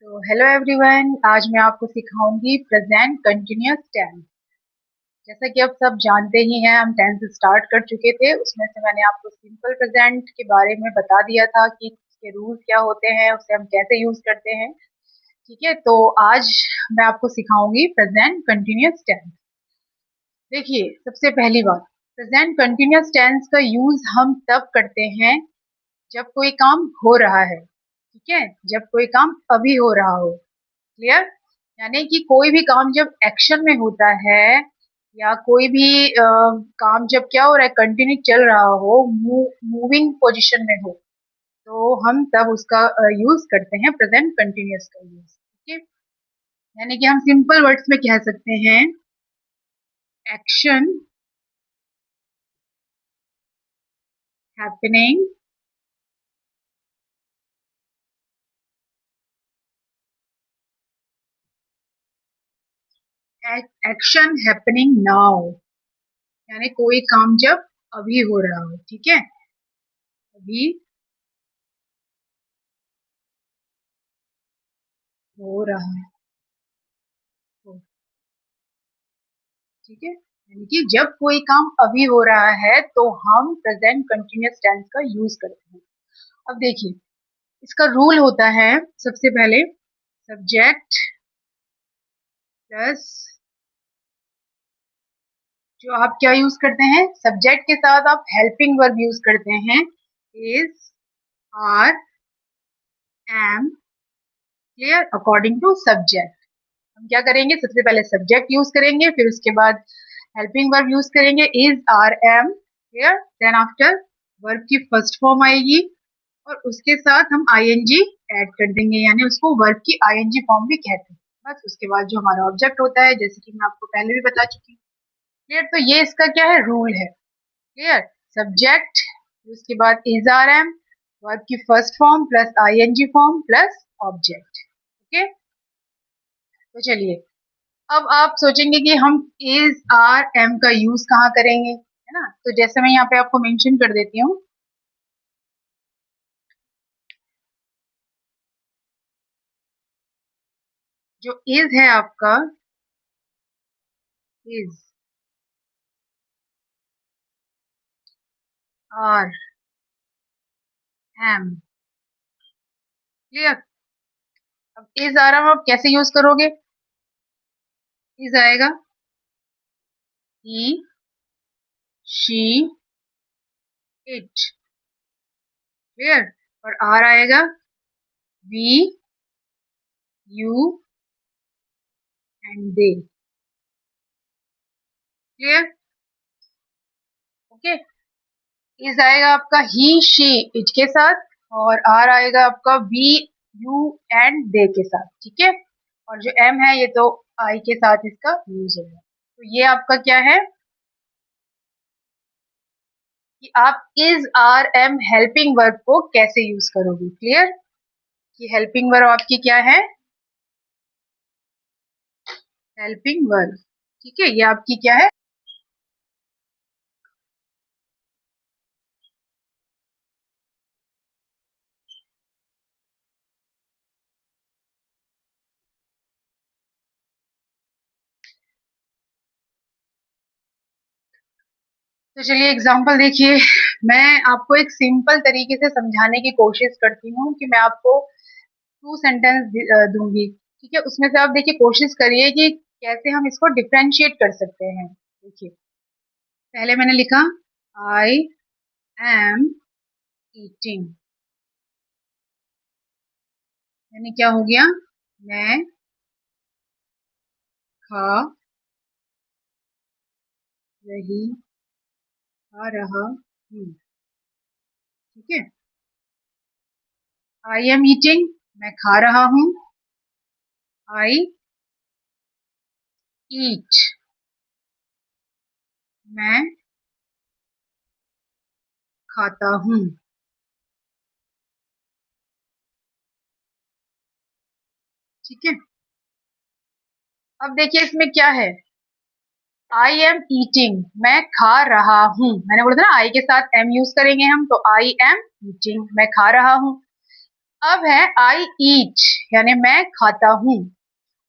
तो hello everyone, आज मैं आपको सिखाऊंगी प्रेजेंट कंटिन्यूअस टेंस। जैसा कि आप सब जानते ही हैं, हम टेंस स्टार्ट कर चुके थे। उसमें से मैंने आपको सिंपल प्रेजेंट के बारे में बता दिया था कि उसके रूल्स क्या होते हैं, उसे हम कैसे यूज करते हैं। ठीक है, तो आज मैं आपको सिखाऊंगी प्रेजेंट कंटिन्यूअस टेंस। देखिए, सबसे पहली बात, प्रेजेंट कंटिन्यूअस टेंस का यूज हम तब करते हैं जब कोई काम हो रहा है। ठीक है, जब कोई काम अभी हो रहा हो। क्लियर? यानी कि कोई भी काम जब एक्शन में होता है या कोई भी काम जब क्या हो रहा है, कंटिन्यू चल रहा हो, मूविंग पोजीशन में हो, तो हम तब उसका यूज करते हैं, प्रेजेंट कंटिन्यूअस का यूज। ठीक है, यानी कि हम सिंपल वर्ड्स में कह सकते हैं action happening action happening now, यानी कोई काम जब अभी हो रहा हो। ठीक है, अभी हो रहा हो। ठीक है, यानी कि जब कोई काम अभी हो रहा है तो हम प्रेजेंट कंटिन्यूअस टेंस का यूज करते हैं। अब देखिए, इसका रूल होता है, सबसे पहले सब्जेक्ट प्लस, जो आप क्या यूज करते हैं, सब्जेक्ट के साथ आप हेल्पिंग वर्ब यूज करते हैं, is, are, am. Clear? According to subject हम क्या करेंगे, सबसे पहले सब्जेक्ट यूज करेंगे, फिर उसके बाद हेल्पिंग वर्ब यूज करेंगे, is, are, am. Clear? Then after verb की फर्स्ट फॉर्म आएगी और उसके साथ हम आईएनजी ऐड कर देंगे, यानी उसको वर्ब की आईएनजी फॉर्म भी कहते हैं। बस उसके बाद जो हमारा ऑब्जेक्ट होता है, जैसे कि मैं आपको पहले भी बता चुकी हूँ। क्लियर? तो ये इसका क्या है, रूल है। क्लियर? सब्जेक्ट, उसके बाद इज, आर, एम, वर्ब की first form plus ING form plus object. Okay, तो चलिए, अब आप सोचेंगे कि हम इज, आर, एम का यूज कहाँ करेंगे, है ना? तो जैसे मैं यहाँ पे आपको मेंशन कर देती हूँ, जो इज है आपका, इज, आर, एम। क्लियर? अब इज, आर, एम आप कैसे यूज करोगे? इज आएगा ही, शी, इट। क्लियर? और आर आएगा we, you and they. Clear? Okay, is आएगा आपका ही, शी, इट के साथ, और आर आएगा आपका वी, यू एंड दे के साथ। ठीक है, और जो एम है ये तो आई के साथ इसका यूज होगा। तो ये आपका क्या है कि आप is, are, am helping verb को कैसे यूज करोगे। क्लियर? कि हेल्पिंग वर्ब आपकी क्या है, हेल्पिंग वर्ब। ठीक है, ये आपकी क्या है, तो चलिए एग्जांपल देखिए। मैं आपको एक सिंपल तरीके से समझाने की कोशिश करती हूँ कि मैं आपको टू सेंटेंस दूंगी। ठीक है, उसमें से आप देखिए, कोशिश करिए कि कैसे हम इसको डिफ्रेंशिएट कर सकते हैं। देखिए, पहले मैंने लिखा आई एम ईटिंग, यानी क्या हो गया, मैं खा रही, खा रहा हूँ। ठीक है, आई एम ईटिंग, मैं खा रहा हूँ, आई ईट, मैं खाता हूँ। ठीक है, अब देखिए इसमें क्या है, आई एम ईटिंग, मैं खा रहा हूँ। मैंने बोला था ना, आई के साथ एम यूज करेंगे हम, तो आई एम ईटिंग, मैं खा रहा हूँ। अब है आई ईट, यानी मैं खाता हूँ।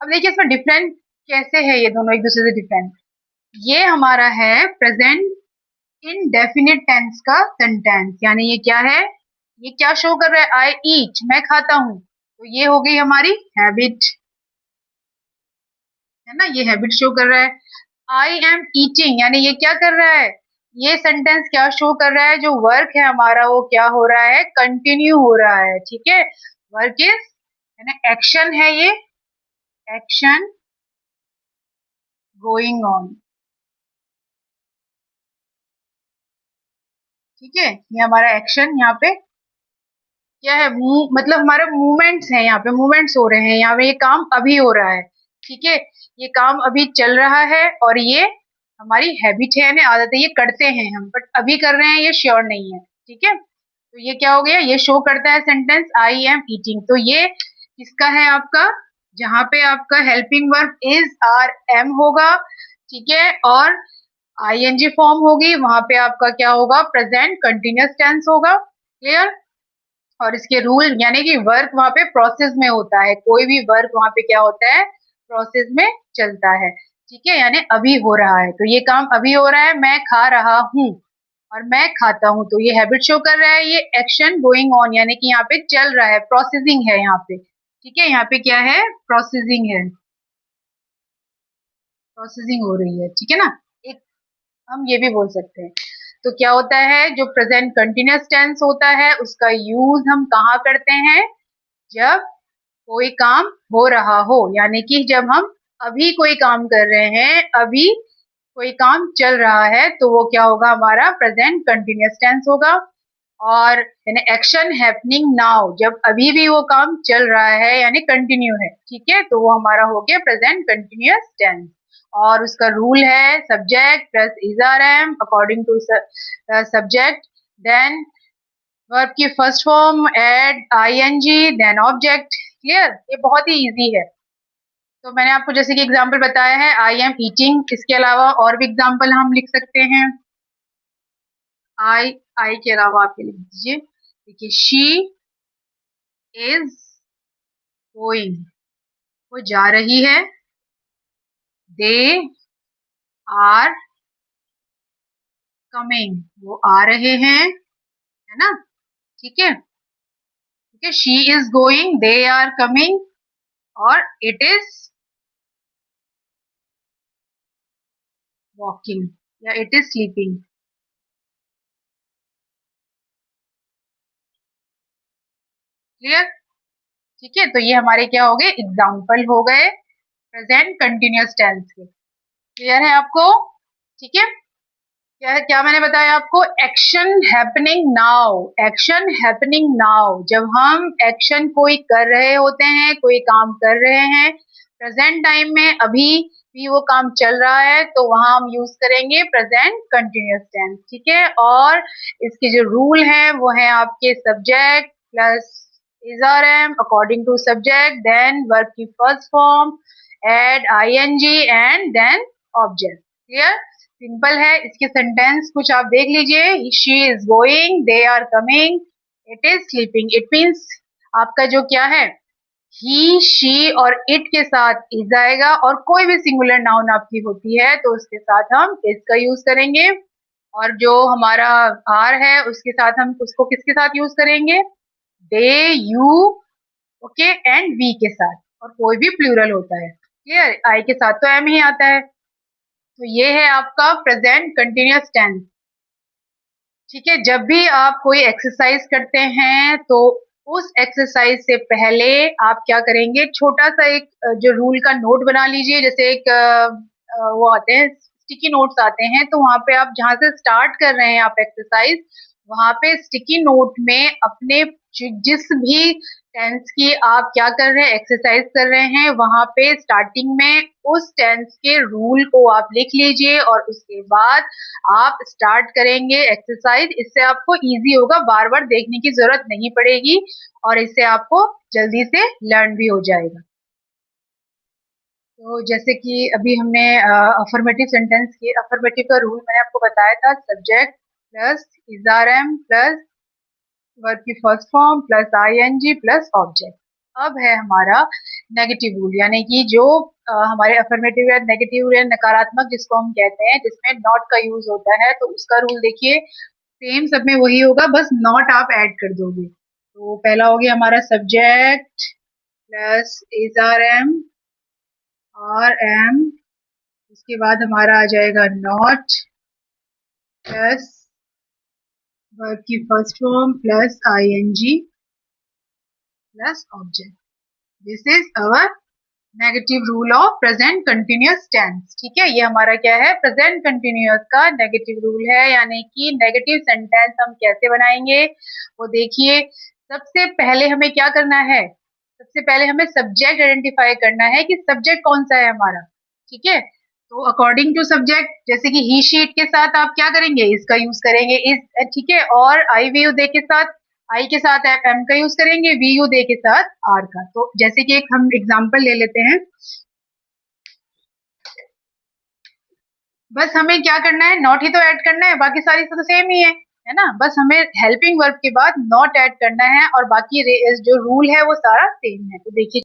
अब देखिए इसमें डिफरेंट कैसे है, ये दोनों एक दूसरे से डिफरेंट। ये हमारा है प्रेजेंट इनडेफिनिट टेंस का सेंटेंस, यानी ये क्या है, ये क्या शो कर रहा है, आई ईट, मैं खाता हूँ, तो ये हो गई हमारी हैबिट, है ना, ये हैबिट शो कर रहा है। आई एम ईटिंग, यानी ये क्या कर रहा है, ये सेंटेंस क्या शो कर रहा है, जो वर्क है हमारा वो क्या हो रहा है, कंटिन्यू हो रहा है, ठीक है। वर्क इज, यानी एक्शन है ये, एक्शन गोइंग ऑन, ठीक है, ये हमारा एक्शन यहाँ पे क्या है, मतलब हमारे मूवमेंट्स हैं, यहाँ पे मूवमेंट्स हो रहे हैं, यहाँ पे ये काम अभी हो रहा है, ठीक है, ये काम अभी चल रहा है, और ये हमारी हैबिट है, यानी आदत है, ये करते हैं हम, बट अभी कर रहे हैं ये श्योर नहीं है, ठीक है। तो ये क्या हो गया, ये शो करता है सेंटेंस आई एम ईटिंग, तो ये किसका है आपका, जहाँ पे आपका helping verb is are am होगा, ठीक है, और आईएनजी फॉर्म होगी, वहां पे आपका क्या होगा, प्रेजेंट कंटिन्यूअस टेंस होगा, क्लियर। और इसके रूल, यानी कि वर्क वहां पे प्रोसेस में होता है, कोई भी वर्क वहां पे क्या होता है, प्रोसेस में चलता है, ठीक है, यानी अभी हो रहा है, तो ये काम अभी हो रहा है, मैं खा रहा हूँ, और मैं खाता हूँ, तो ये हैबिट शो कर रहा है, ये एक्शन गोइंग ऑन, यानी कि यहाँ पे चल रहा है, प्रोसेसिंग है यहाँ पे, ठीक है, यहाँ पे क्या है, प्रोसेसिंग है, प्रोसेसिंग हो रही है, ठीक है ना। एक हम ये भी बोल सकते हैं, तो क्या होता है, जो प्रेजेंट कंटिन्यूअस टेंस होता है उसका यूज हम कहाँ करते हैं, जब कोई काम हो रहा हो, यानी कि जब हम अभी कोई काम कर रहे हैं, अभी कोई काम चल रहा है, तो वो क्या होगा, हमारा प्रेजेंट कंटिन्यूअस टेंस होगा। और यानी एक्शन हैपनिंग नाउ, जब अभी भी वो काम चल रहा है यानी कंटिन्यू है, ठीक है, तो वो हमारा हो गया प्रेजेंट कंटिन्यूअस टेंस। और उसका रूल है subject plus is are am according to subject, then verb की first form add ING, then object, clear, ये बहुत ही इजी है। तो मैंने आपको जैसे कि एग्जांपल बताया है आई एम ईटिंग, इसके अलावा और भी एग्जांपल हम लिख सकते हैं, आई आई के अलावा आप ये लिख दीजिए, देखिए शी इज गोइंग, वो जा रही है, दे आर कमिंग, वो आ रहे हैं, है ना, ठीक है, ठीक है, she is going, they are coming, और इट इज वॉकिंग, या इट इज स्लीपिंग, क्लियर, ठीक है, तो ये हमारे क्या हो गए, एग्जाम्पल हो गए प्रेजेंट कंटिन्यूअस टेंस के, क्लियर है आपको, ठीक है। क्या क्या मैंने बताया आपको, action happening now, action happening now, जब हम एक्शन कोई कर रहे होते हैं, कोई काम कर रहे हैं प्रेजेंट टाइम में, अभी भी वो काम चल रहा है, तो वहां हम यूज करेंगे प्रेजेंट कंटिन्यूअस टेंस, ठीक है। और इसके जो रूल हैं वो है आपके subject plus is are am according to subject, then verb की first form, add ING, and then object, clear, simple है। इसके सेंटेंस कुछ आप देख लीजिए, she is going, they are coming, it is sleeping, it means आपका जो क्या है, ही शी और इट के साथ इज आएगा, और कोई भी सिंगुलर नाउन आपकी होती है तो उसके साथ हम इज का यूज करेंगे, और जो हमारा आर है उसके साथ हम उसको किसके साथ यूज करेंगे, दे, यू, ओके, एंड वी के साथ, और कोई भी प्लूरल होता है, क्लियर, आई के साथ तो एम ही आता है, तो ये है आपका प्रेजेंट कंटिन्यूअस टेंस, ठीक है। जब भी आप कोई एक्सरसाइज करते हैं तो उस एक्सरसाइज से पहले आप क्या करेंगे, छोटा सा एक जो रूल का नोट बना लीजिए, जैसे एक वो आते हैं स्टिकी नोट्स आते हैं, तो वहां पे आप जहां से स्टार्ट कर रहे हैं आप एक्सरसाइज, वहां पे स्टिकी नोट में अपने जिस भी टेंस की आप क्या कर रहे हैं, एक्सरसाइज कर रहे हैं, वहां पे स्टार्टिंग में उस टेंस के रूल को आप लिख लीजिए, और उसके बाद आप स्टार्ट करेंगे एक्सरसाइज, इससे आपको इजी होगा, बार बार देखने की जरूरत नहीं पड़ेगी, और इससे आपको जल्दी से लर्न भी हो जाएगा। तो जैसे कि अभी हमने अफर्मेटिव सेंटेंस की, अफर्मेटिव का रूल मैंने आपको बताया था, subject plus is are am plus verb की first form plus ING plus object. अब है हमारा नेगेटिव रूल, यानी कि जो हमारे अफर्मेटिव या नेगेटिव या नकारात्मक जिसको हम कहते हैं, जिसमें नॉट का यूज होता है, तो उसका रूल देखिए सेम सब में वही होगा, बस नॉट आप ऐड कर दोगे। तो पहला हो गया हमारा subject plus is are am, उसके बाद हमारा आ जाएगा नॉट प्लस वर्ब की first form plus ING plus object. This is our negative rule of present continuous tense. ठीक है, ये हमारा क्या है, प्रेजेंट कंटिन्यूअस का नेगेटिव रूल है। यानी कि नेगेटिव सेंटेंस हम कैसे बनाएंगे वो देखिए। सबसे पहले हमें क्या करना है, सबसे पहले हमें सब्जेक्ट आइडेंटिफाई करना है कि सब्जेक्ट कौन सा है हमारा। ठीक है, तो अकॉर्डिंग टू सब्जेक्ट, जैसे कि ही शीट के साथ आप क्या करेंगे, इसका यूज करेंगे इस। ठीक है, और आई वी यू दे के साथ, आई के साथ आप एम का यूज करेंगे, वी यू दे के साथ आर का। तो जैसे कि एक हम एग्जांपल ले लेते हैं, बस हमें क्या करना है, नॉट ही तो ऐड करना है, बाकी सारी तो सेम ही है ना। बस हमें हेल्पिंग वर्ब के बाद नॉट ऐड करना है और बाकी जो रूल है वो सारा सेम है। तो देखिए,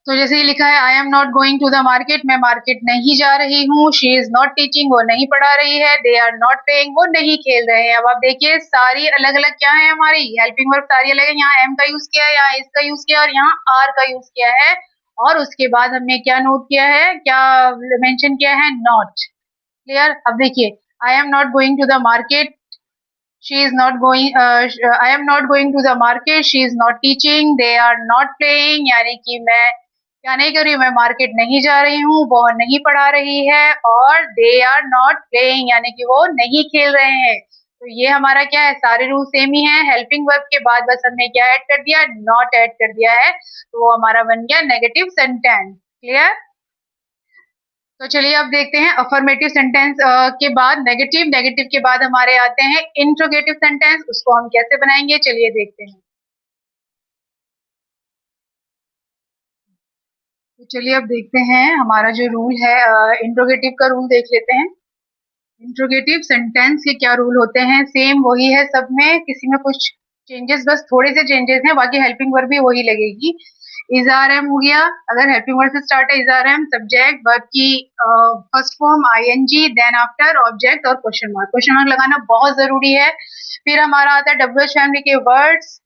तो जैसे ये लिखा है, I am not going to the market, मैं मार्केट नहीं जा रही हूँ। शी इज नॉट टीचिंग, वो नहीं पढ़ा रही है। दे आर नॉट प्लेइंग, वो नहीं खेल रहे हैं। अब आप देखिए सारी अलग अलग क्या है, हमारी हेल्पिंग वर्ब सारी अलग है। यहाँ एम का यूज किया है, यहाँ इज का यूज किया है और यहाँ आर का यूज किया है। और उसके बाद हमने क्या नोट किया है, क्या मेंशन किया है, नॉट। क्लियर। अब देखिए, I am not going to the market, she is not going I am not going to the market, she is not teaching, they are not playing, यानी कि मैं क्या नहीं कर रही हूँ, मैं मार्केट नहीं जा रही हूँ, वो नहीं पढ़ा रही है, और they are not playing यानी कि वो नहीं खेल रहे हैं। तो ये हमारा क्या है, सारे रूल सेम ही हैं। हेल्पिंग वर्ब के बाद बस हमने क्या ऐड कर दिया, नॉट ऐड कर दिया है, तो वो हमारा बन गया नेगेटिव सेंटेंस। क्लियर। तो चलिए अब देखते हैं अफर्मेटिव सेंटेंस के बाद नेगेटिव, नेगेटिव के बाद हमारे आते हैं इंट्रोगेटिव सेंटेंस। उसको हम कैसे बनाएंगे, चलिए देखते हैं। तो चलिए अब देखते हैं हमारा जो रूल है, इंट्रोगेटिव का रूल देख लेते हैं। इंट्रोगेटिव सेंटेंस के क्या रूल होते हैं, सेम वही है सब में, किसी में कुछ चेंजेस, बस थोड़े से चेंजेस हैं, बाकी हेल्पिंग वर्ब भी वही लगेगी। इज आर एम हो गया, अगर हेल्पिंग वर्ब से स्टार्ट है, is are am, subject, verb की first form ING, then after object और क्वेश्चन मार्क। क्वेश्चन मार्क लगाना बहुत जरूरी है। फिर हमारा आता है डब्ल्यूएच फैमिली के वर्ड्स,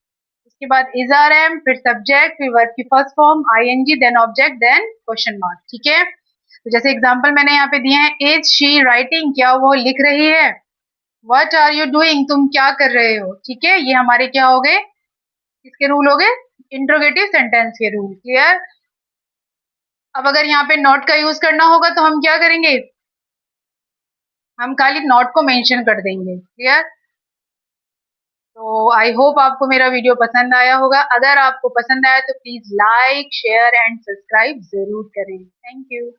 उसके बाद इज आर एम, फिर सब्जेक्ट, फिर वर्ब की first form ING, then object, then question mark. ठीक है, तो जैसे एग्जाम्पल मैंने यहाँ पे दिए हैं, इज शी राइटिंग, क्या वो लिख रही है। व्हाट आर यू डूइंग, तुम क्या कर रहे हो। ठीक है, ये हमारे क्या हो गए, किसके रूल हो गए, इंट्रोगेटिव सेंटेंस के रूल। क्लियर। अब अगर यहाँ पे नॉट का यूज करना होगा तो हम क्या करेंगे, हम खाली नॉट को मेंशन कर देंगे। क्लियर। तो आई होप आपको मेरा वीडियो पसंद आया होगा। अगर आपको पसंद आया तो please like, share and subscribe जरूर करें। Thank you.